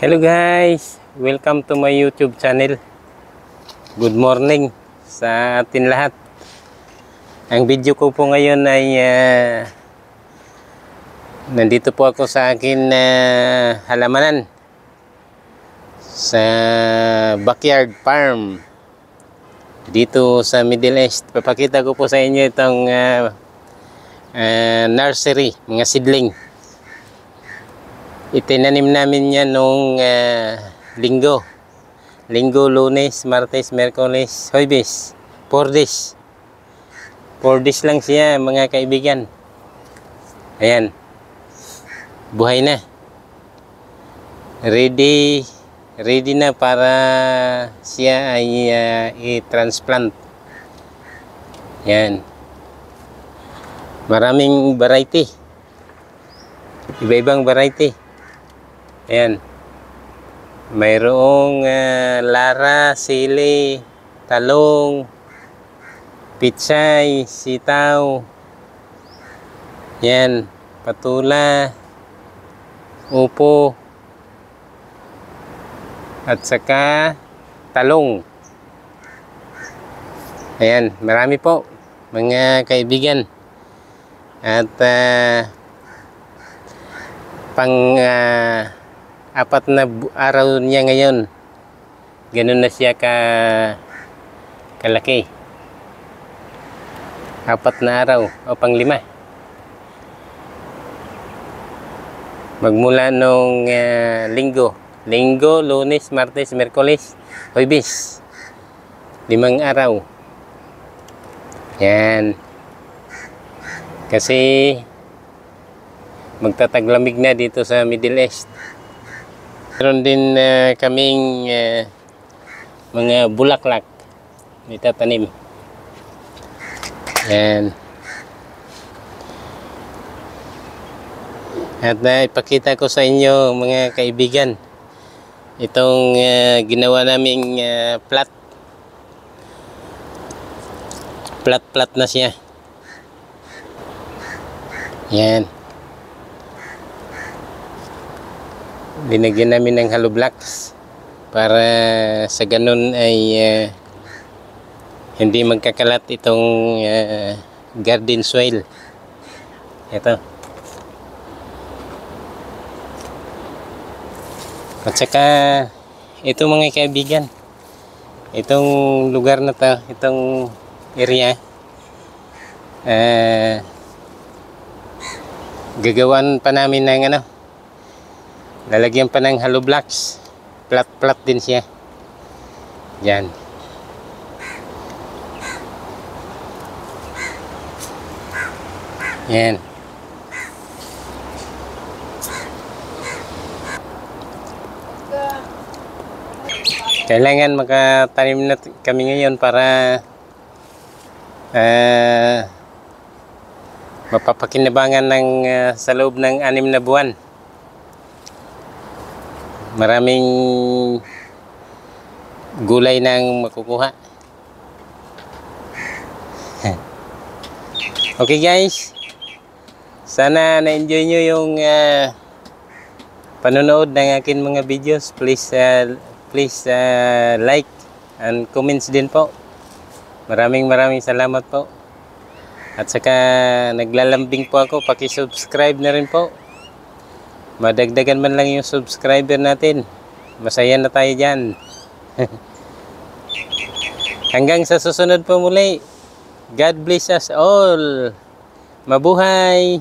Hello guys! Welcome to my YouTube channel. Good morning sa atin lahat. Ang video ko po ngayon ay nandito po ako sa akin halamanan sa backyard farm dito sa Middle East. Papakita ko po sa inyo itong nursery, mga seedling. Itinanim namin yan nung linggo, Lunes, Martes, Merkulis, Huwebes. 4 days. 4 days lang siya mga kaibigan. Ayan. Buhay na. Ready na para siya ay i-transplant. Yan. Maraming variety. Iba-ibang variety. Ayan. Mayroong lara, sili, talong, pitsay, sitaw. Yan. Patula, upo, at saka talong. Ayan. Marami po mga kaibigan. At pang 4 na araw niya ngayon. Ganun na siya kalaki. 4 na araw o pang 5. Magmula nung linggo, Lunes, Martes, Merkulis, Huwebes. 5 araw. Yan. Kasi magtataglamig na dito sa Middle East. Meron din kaming mga bulaklak itatanim. Yan. At ipakita ko sa inyo mga kaibigan itong ginawa naming plat na siya. Yan. Linagyan namin ng hollow blocks para sa ganun ay hindi magkakalat itong garden soil. Ito. At saka ito mga kaibigan, itong lugar na to, itong area, gagawan pa namin ng lalagyan pa ng hollow blocks. Plat din siya. Yan. Yan. Kailangan makatanim na kami ngayon para mapapakinabangan ng sa loob ng 6 na buwan. Maraming gulay nang makukuha. Okay guys, sana na-enjoy nyo yung panonood ng akin mga videos. Please like and comments din po. Maraming salamat po. At saka naglalambing po ako, paki-subscribe na rin po. Madagdagan man lang yung subscriber natin. Masaya na tayo dyan. Hanggang sa susunod po muli. God bless us all. Mabuhay!